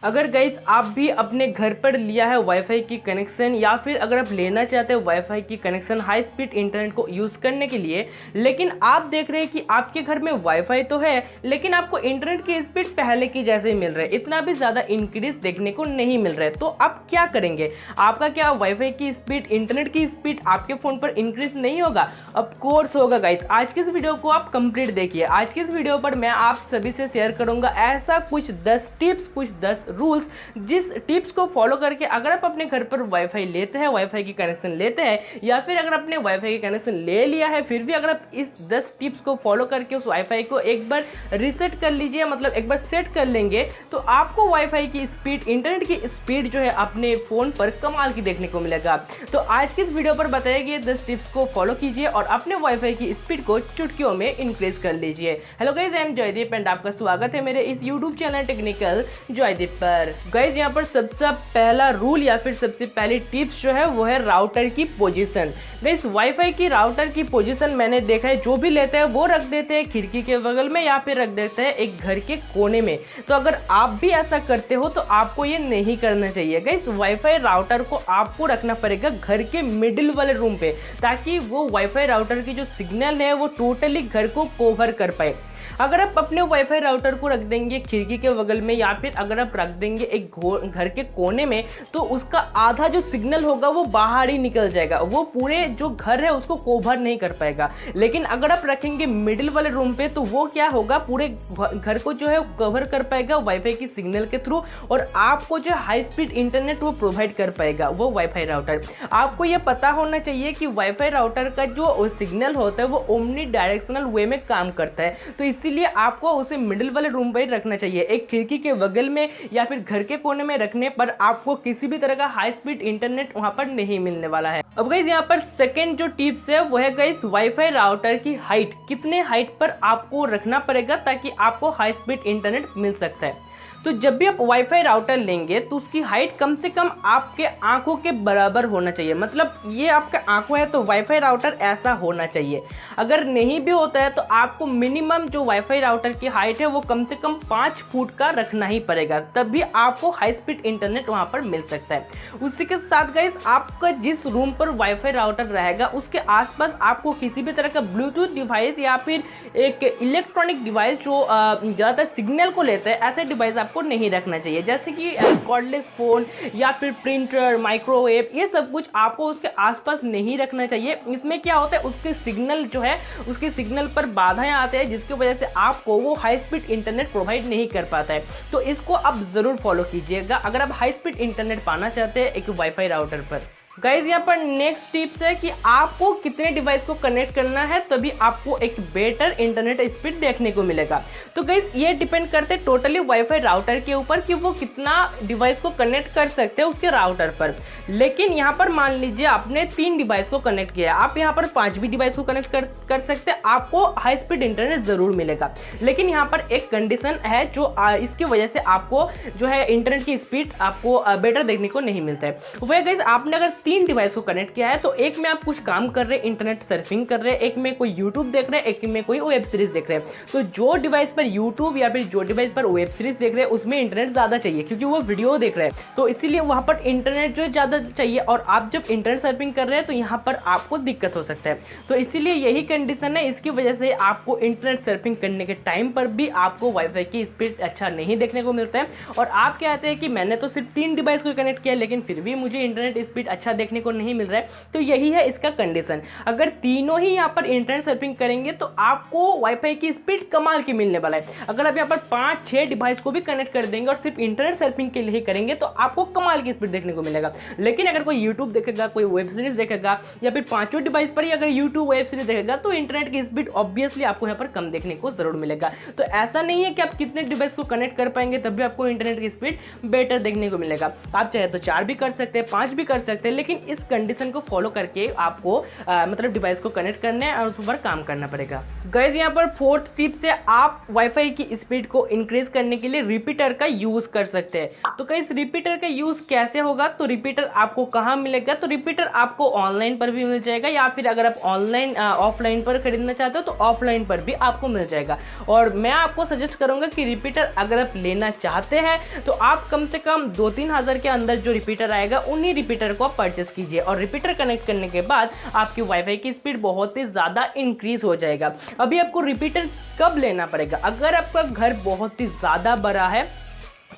अगर गाइस आप भी अपने घर पर लिया है वाईफाई की कनेक्शन या फिर अगर आप लेना चाहते हो वाईफाई की कनेक्शन हाई स्पीड इंटरनेट को यूज़ करने के लिए, लेकिन आप देख रहे हैं कि आपके घर में वाईफाई तो है लेकिन आपको इंटरनेट की स्पीड पहले की जैसे ही मिल रहा है, इतना भी ज़्यादा इंक्रीज देखने को नहीं मिल रहा है, तो आप क्या करेंगे? आपका क्या वाईफाई की स्पीड, इंटरनेट की स्पीड आपके फ़ोन पर इंक्रीज नहीं होगा? ऑफ कोर्स होगा गाइस। आज की इस वीडियो को आप कंप्लीट देखिए। आज की इस वीडियो पर मैं आप सभी से शेयर करूंगा ऐसा कुछ 10 टिप्स, कुछ 10 रूल्स, जिस टिप्स को फॉलो करके अगर आप अपने घर पर वाईफाई लेते हैं, वाईफाई की कनेक्शन लेते हैं, या फिर अगर आपने वाईफाई की कनेक्शन ले लिया है फिर भी अगर आप इस 10 टिप्स को फॉलो करके उस वाईफाई को एक बार रीसेट कर लीजिए, मतलब एक बार सेट कर लेंगे, तो आपको वाईफाई की स्पीड, इंटरनेट की स्पीड जो है अपने फोन पर कमाल की देखने को मिलेगा। तो आज की इस वीडियो पर बताए गए 10 टिप्स को फॉलो कीजिए और अपने वाईफाई की स्पीड को चुटकियों में इंक्रीज कर लीजिए। Hello guys, I am Jaydeep and आपका स्वागत है मेरे इस यूट्यूब चैनल टेक्निकल जयदीप पर। गाइस यहाँ पर सबसे पहला रूल या फिर सबसे पहली टिप्स जो है वो है राउटर की पोजीशन। गाइस वाईफाई की राउटर की पोजीशन मैंने देखा है जो भी लेते हैं वो रख देते हैं खिड़की के बगल में या फिर रख देते हैं एक घर के कोने में। तो अगर आप भी ऐसा करते हो तो आपको ये नहीं करना चाहिए। गाइस वाईफाई राउटर को आपको रखना पड़ेगा घर के मिडिल वाले रूम पे, ताकि वो वाईफाई राउटर की जो सिग्नल है वो टोटली घर को कवर कर पाए। अगर आप अपने वाईफाई राउटर को रख देंगे खिड़की के बगल में या फिर अगर आप रख देंगे एक घर के कोने में, तो उसका आधा जो सिग्नल होगा वो बाहर ही निकल जाएगा, वो पूरे जो घर है उसको कवर नहीं कर पाएगा। लेकिन अगर आप रखेंगे मिडिल वाले रूम पे तो वो क्या होगा, पूरे घर को जो है कवर कर पाएगा वाईफाई की सिग्नल के थ्रू, और आपको जो हाई स्पीड इंटरनेट वो प्रोवाइड कर पाएगा वो वाईफाई राउटर। आपको ये पता होना चाहिए कि वाईफाई राउटर का जो सिग्नल होता है वो ओमनी डायरेक्शनल वे में काम करता है, तो इसीलिए आपको उसे मिडिल वाले रूम पर रखना चाहिए। एक खिड़की के बगल में या फिर घर के कोने में रखने पर आपको किसी भी तरह का हाई स्पीड इंटरनेट वहां पर नहीं मिलने वाला है। अब गाइस यहाँ पर सेकंड जो टिप्स है वो है गाइस वाईफाई राउटर की हाइट, कितने हाइट पर आपको रखना पड़ेगा ताकि आपको हाई स्पीड इंटरनेट मिल सकता है। तो जब भी आप वाईफाई राउटर लेंगे तो उसकी हाइट कम से कम आपके आंखों के बराबर होना चाहिए। मतलब ये आपका आंखों है तो वाईफाई राउटर ऐसा होना चाहिए। अगर नहीं भी होता है तो आपको मिनिमम जो वाईफाई राउटर की हाइट है वो कम से कम 5 फुट का रखना ही पड़ेगा, तब भी आपको हाई स्पीड इंटरनेट वहां पर मिल सकता है। उसी के साथ गाइस आपका जिस रूम पर वाईफाई राउटर रहेगा उसके आसपास आपको किसी भी तरह का ब्लूटूथ डिवाइस या फिर एक इलेक्ट्रॉनिक डिवाइस जो ज़्यादातर सिग्नल को लेता है, ऐसे डिवाइस को नहीं रखना चाहिए, जैसे कि कॉर्डलेस फोन या फिर प्रिंटर, माइक्रोवेव, ये सब कुछ आपको उसके आसपास नहीं रखना चाहिए। इसमें क्या होता है, उसके सिग्नल जो है उसके सिग्नल पर बाधाएं आते हैं जिसकी वजह से आपको वो हाई स्पीड इंटरनेट प्रोवाइड नहीं कर पाता है। तो इसको आप जरूर फॉलो कीजिएगा अगर आप हाई स्पीड इंटरनेट पाना चाहते हैं एक वाईफाई राउटर पर। गाइज यहाँ पर नेक्स्ट टिप्स है कि आपको कितने डिवाइस को कनेक्ट करना है तभी आपको एक बेटर इंटरनेट स्पीड देखने को मिलेगा। तो गाइज ये डिपेंड करते हैं टोटली वाईफाई राउटर के ऊपर कि वो कितना डिवाइस को कनेक्ट कर सकते हैं उसके राउटर पर। लेकिन यहाँ पर मान लीजिए आपने 3 डिवाइस को कनेक्ट किया है, आप यहाँ पर 5 भी डिवाइस को कनेक्ट कर सकते हैं, आपको हाई स्पीड इंटरनेट जरूर मिलेगा। लेकिन यहाँ पर एक कंडीशन है जो इसकी वजह से आपको जो है इंटरनेट की स्पीड आपको बेटर देखने को नहीं मिलता है। वह गाइज आपने अगर 3 डिवाइस को कनेक्ट किया है तो एक में आप कुछ काम कर रहे हैं, इंटरनेट सर्फिंग कर रहे हैं, एक में कोई यूट्यूब देख रहे हैं, एक में कोई वेब सीरीज देख रहे हैं। तो जो डिवाइस पर यूट्यूब या फिर जो डिवाइस पर वेब सीरीज देख रहे हैं उसमें इंटरनेट ज्यादा चाहिए क्योंकि वो वीडियो देख रहे हैं, तो इसीलिए वहां पर इंटरनेट जो ज्यादा चाहिए। और आप जब इंटरनेट सर्फिंग कर रहे हैं तो यहाँ पर आपको दिक्कत हो सकता है। तो इसीलिए यही कंडीशन है, इसकी वजह से आपको इंटरनेट सर्फिंग करने के टाइम पर भी आपको वाईफाई की स्पीड अच्छा नहीं देखने को मिलता है। और आप कहते हैं कि मैंने तो सिर्फ 3 डिवाइस को कनेक्ट किया लेकिन फिर भी मुझे इंटरनेट स्पीड अच्छा देखने को नहीं मिल रहा है, तो यही है इसका कंडीशन। अगर तीनों ही यहाँ पर इंटरनेट सर्फिंग करेंगे तो आपको वाईफाई की स्पीड कमाल की मिलने वाला है। अगर आप यहाँ पर 5-6 डिवाइस को भी कनेक्ट कर देंगे और सिर्फ इंटरनेट सर्फिंग के लिए ही करेंगे तो आपको कमाल की स्पीड देखने को मिलेगा। लेकिन अगर कोई यूट्यूब देखेगा, कोई वेब सीरीज देखेगा या फिर 5 डिवाइस पर ही अगर यूट्यूब वेब सीरीज देखेगा तो इंटरनेट की स्पीड ऑब्वियसली आपको यहाँ पर कम देखने को जरूर मिलेगा। तो ऐसा नहीं है कि आप कितने डिवाइस को कनेक्ट कर पाएंगे तब भी आपको इंटरनेट की स्पीड बेटर देखने को मिलेगा। आप चाहे तो 4 भी कर सकते हैं, 5 भी कर सकते हैं, लेकिन इस कंडीशन को फॉलो करके आपको मतलब डिवाइस को कनेक्ट करना है और उस पर काम करना पड़ेगा। गाइस यहाँ पर फोर्थ टिप से आप वाईफाई की स्पीड को इंक्रीज करने के लिए रिपीटर का यूज कर सकते हैं। तो गाइस रिपीटर का यूज कैसे होगा, तो रिपीटर आपको कहाँ मिलेगा, तो रिपीटर आपको ऑनलाइन पर भी मिल जाएगा या फिर अगर आप ऑनलाइन ऑफलाइन पर खरीदना चाहते हो तो ऑफलाइन पर भी आपको मिल जाएगा। और मैं आपको सजेस्ट करूंगा कि रिपीटर अगर आप लेना चाहते हैं तो आप कम से कम 2-3 हज़ार के अंदर जो रिपीटर आएगा उन्हीं रिपीटर को आप परचेस कीजिए और रिपीटर कनेक्ट करने के बाद आपकी वाईफाई की स्पीड बहुत ही ज़्यादा इंक्रीज हो जाएगा। अभी आपको रिपीटर कब लेना पड़ेगा, अगर आपका घर बहुत ही ज़्यादा बड़ा है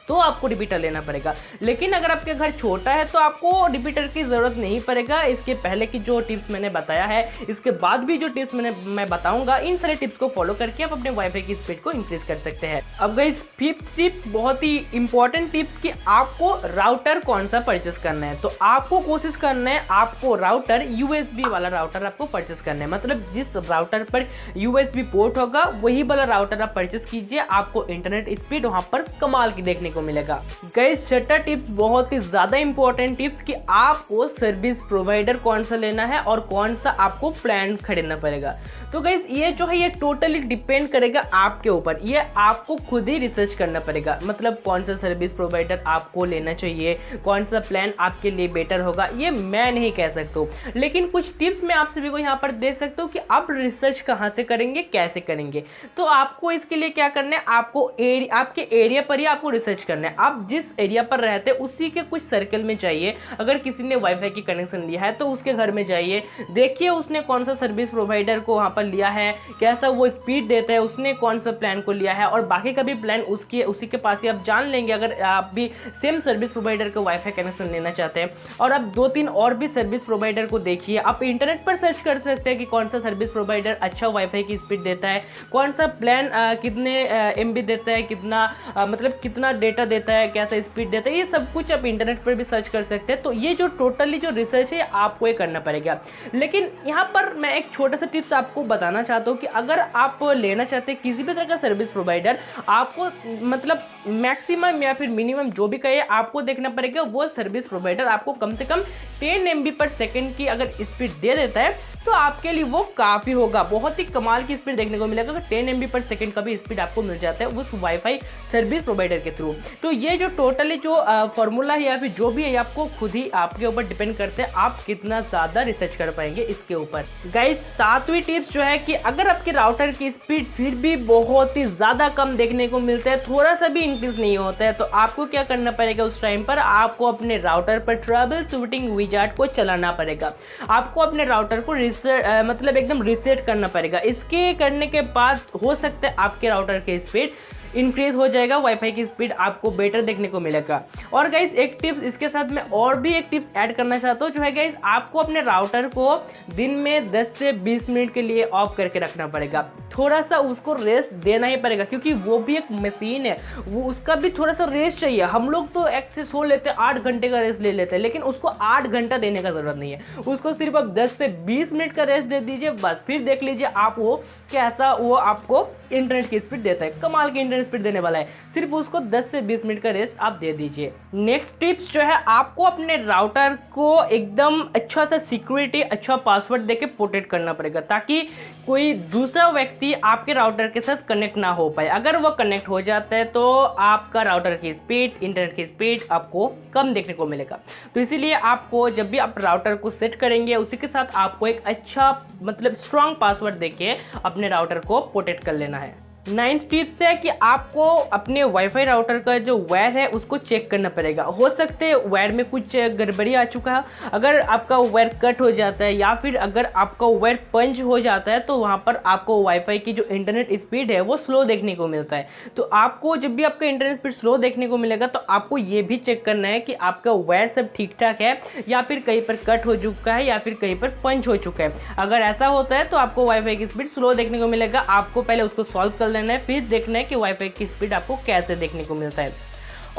तो आपको रिपीटर लेना पड़ेगा, लेकिन अगर आपके घर छोटा है तो आपको रिपीटर की ज़रूरत नहीं पड़ेगा। इसके पहले की जो टिप्स मैंने बताया है, इसके बाद भी जो टिप्स मैं बताऊंगा, इन सारे टिप्स को फॉलो करके आप अपने वाईफाई की स्पीड को इंक्रीज कर सकते हैं। अब गाइस फिफ्थ टिप्स बहुत ही इंपॉर्टेंट टिप्स कि आपको राउटर कौन सा परचेस करना है। तो आपको कोशिश करना है आपको राउटर USB वाला राउटर आपको परचेस करना है, मतलब जिस राउटर पर USB पोर्ट होगा वही वाला राउटर आप परचेस कीजिए, आपको इंटरनेट स्पीड वहां पर कमाल की देखने को मिलेगा। गाइस छठा टिप्स बहुत ही ज्यादा इंपॉर्टेंट टिप्स कि आपको सर्विस प्रोवाइडर कौन सा लेना है और कौन सा आपको प्लान खरीदना पड़ेगा। तो गाइस ये जो है ये टोटली डिपेंड करेगा आपके ऊपर, ये आपको खुद ही रिसर्च करना पड़ेगा, मतलब कौन सा सर्विस प्रोवाइडर आपको लेना चाहिए, कौन सा प्लान आपके लिए बेटर होगा, ये मैं नहीं कह सकता हूँ, लेकिन कुछ टिप्स मैं आप सभी को यहाँ पर दे सकता हूँ कि आप रिसर्च कहाँ से करेंगे, कैसे करेंगे। तो आपको इसके लिए क्या करना है, आपको आपके एरिया पर ही आपको रिसर्च करना है। आप जिस एरिया पर रहते हैं उसी के कुछ सर्कल में चाहिए, अगर किसी ने वाईफाई की कनेक्शन लिया है तो उसके घर में जाइए, देखिए उसने कौन सा सर्विस प्रोवाइडर को वहाँ पर लिया है, कैसा वो स्पीड देता है, उसने कौन सा प्लान को लिया है, और बाकी का भी प्लान उसी के पास ही आप जान लेंगे। अगर आप भी सेम सर्विस प्रोवाइडर का वाईफाई कनेक्शन लेना चाहते हैं, और आप 2-3 और भी सर्विस प्रोवाइडर को देखिए, आप इंटरनेट पर सर्च कर सकते हैं कि कौन सा सर्विस प्रोवाइडर अच्छा वाईफाई की स्पीड देता है, कौन सा प्लान कितने MB देता है, कितना मतलब कितना डेटा देता है, कैसा स्पीड देता है, ये सब कुछ आप इंटरनेट पर भी सर्च कर सकते हैं। तो ये जो टोटली जो रिसर्च है आपको ये करना पड़ेगा। लेकिन यहाँ पर मैं एक छोटा सा टिप्स आपको बताना चाहता हूँ कि अगर आप लेना चाहते हैं किसी भी तरह का सर्विस प्रोवाइडर, आपको मतलब मैक्सिमम या फिर मिनिमम जो भी कहे आपको देखना पड़ेगा वो सर्विस प्रोवाइडर आपको कम से कम 10 MB/सेकंड की अगर स्पीड दे देता है तो आपके लिए वो काफ़ी होगा, बहुत ही कमाल की स्पीड देखने को मिलेगा। अगर 10 MB/सेकंड का भी स्पीड आपको मिल जाता है उस वाईफाई सर्विस प्रोवाइडर के थ्रू। तो ये जो टोटली जो फॉर्मूला है या फिर जो भी है आपको खुद ही आपके ऊपर डिपेंड करते हैं आप कितना ज़्यादा रिसर्च कर पाएंगे इसके ऊपर। गाइस 7वीं टिप्स जो है कि अगर आपके राउटर की स्पीड फिर भी बहुत ही ज़्यादा कम देखने को मिलता है, थोड़ा सा भी इंक्रीज नहीं होता है, तो आपको क्या करना पड़ेगा उस टाइम पर, आपको अपने राउटर पर ट्रबल शूटिंग विजार्ड को चलाना पड़ेगा। आपको अपने राउटर को मतलब एकदम रीसेट करना पड़ेगा। इसके करने के बाद हो सकता है आपके राउटर की स्पीड इंक्रीज हो जाएगा, वाईफाई की स्पीड आपको बेटर देखने को मिलेगा। और गाइस एक टिप्स इसके साथ मैं और भी एक टिप्स ऐड करना चाहता हूँ, जो है गाइस आपको अपने राउटर को दिन में 10 से 20 मिनट के लिए ऑफ करके रखना पड़ेगा। थोड़ा सा उसको रेस्ट देना ही पड़ेगा, क्योंकि वो भी एक मशीन है, वो उसका भी थोड़ा सा रेस्ट चाहिए। हम लोग तो एक से सो लेते हैं, 8 घंटे का रेस्ट ले लेते हैं, लेकिन उसको 8 घंटा देने का जरूरत नहीं है, उसको सिर्फ आप 10 से 20 मिनट का रेस्ट दे दीजिए बस। फिर देख लीजिए आप वो कैसा वो आपको इंटरनेट की स्पीड देता है, कमाल की इंटरनेट स्पीड देने वाला है। सिर्फ उसको 10 से 20 मिनट का रेस्ट आप दे दीजिए। नेक्स्ट टिप्स जो है आपको अपने राउटर को एकदम अच्छा सा सिक्योरिटी अच्छा पासवर्ड देके प्रोटेक्ट करना पड़ेगा, ताकि कोई दूसरा व्यक्ति आपके राउटर के साथ कनेक्ट ना हो पाए। अगर वो कनेक्ट हो जाता है तो आपका राउटर की स्पीड, इंटरनेट की स्पीड आपको कम देखने को मिलेगा। तो इसीलिए आपको जब भी आप राउटर को सेट करेंगे उसी के साथ आपको एक अच्छा मतलब स्ट्रॉन्ग पासवर्ड देके अपने राउटर को प्रोटेक्ट कर लेना है। 9th टिप्स है कि आपको अपने वाईफाई राउटर का जो वायर है उसको चेक करना पड़ेगा। हो सकते है वायर में कुछ गड़बड़ी आ चुका है, अगर आपका वायर कट हो जाता है या फिर अगर आपका वायर पंच हो जाता है तो वहाँ पर आपको वाईफाई की जो इंटरनेट स्पीड है वो स्लो देखने को मिलता है। तो आपको जब भी आपका इंटरनेट स्पीड स्लो देखने को मिलेगा तो आपको ये भी चेक करना है कि आपका वायर सब ठीक ठाक है या फिर कहीं पर कट हो चुका है या फिर कहीं पर पंच हो चुका है। अगर ऐसा होता है तो आपको वाईफाई की स्पीड स्लो देखने को मिलेगा। आपको पहले उसको सॉल्व कर लेना है, फिर देखना है कि वाईफाई की स्पीड आपको कैसे देखने को मिलता है।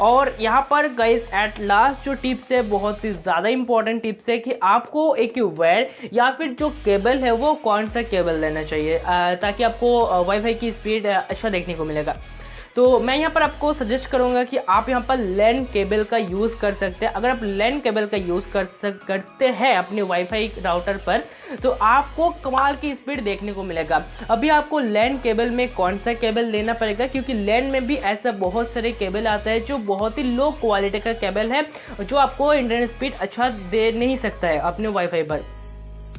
और यहाँ पर गाइस एट लास्ट जो टिप्स है बहुत ही ज़्यादा इंपॉर्टेंट टिप्स है कि आपको एक वायर या फिर जो केबल है वो कौन सा केबल लेना चाहिए ताकि आपको वाईफाई की स्पीड अच्छा देखने को मिलेगा। तो मैं यहाँ पर आपको सजेस्ट करूँगा कि आप यहाँ पर लैन केबल का यूज़ कर सकते हैं। अगर आप लैन केबल का यूज़ करते हैं अपने वाईफाई राउटर पर तो आपको कमाल की स्पीड देखने को मिलेगा। अभी आपको लैन केबल में कौन सा केबल लेना पड़ेगा, क्योंकि लैन में भी ऐसा बहुत सारे केबल आता है जो बहुत ही लो क्वालिटी का केबल है, जो आपको इंटरनेट स्पीड अच्छा दे नहीं सकता है अपने वाईफाई पर।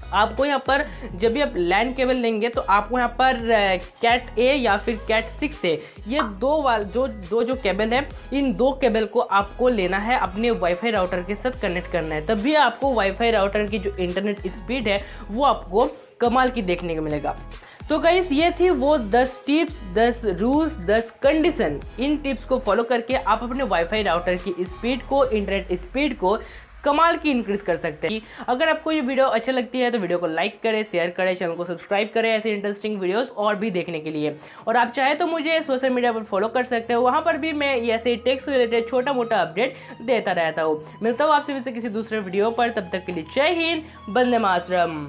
आपको यहाँ पर जब भी आप लैन केबल लेंगे तो आपको यहाँ पर कैट ए या फिर कैट 6A ये दो केबल है, इन दो केबल को आपको लेना है, अपने वाईफाई राउटर के साथ कनेक्ट करना है, तभी आपको वाईफाई राउटर की जो इंटरनेट स्पीड है वो आपको कमाल की देखने को मिलेगा। तो गाइस ये थी वो 10 टिप्स, 10 रूल्स, 10 कंडीशन। इन टिप्स को फॉलो करके आप अपने वाईफाई राउटर की स्पीड को, इंटरनेट स्पीड को कमाल की इंक्रीज कर सकते हैं। अगर आपको ये वीडियो अच्छा लगती है तो वीडियो को लाइक करें, शेयर करें, चैनल को सब्सक्राइब करें ऐसे इंटरेस्टिंग वीडियोस और भी देखने के लिए। और आप चाहे तो मुझे सोशल मीडिया पर फॉलो कर सकते हो, वहां पर भी मैं ऐसे टेक से रिलेटेड छोटा मोटा अपडेट देता रहता हूँ। मिलता हूँ आपसे किसी दूसरे वीडियो पर, तब तक के लिए जय हिंद, वंदे मातरम।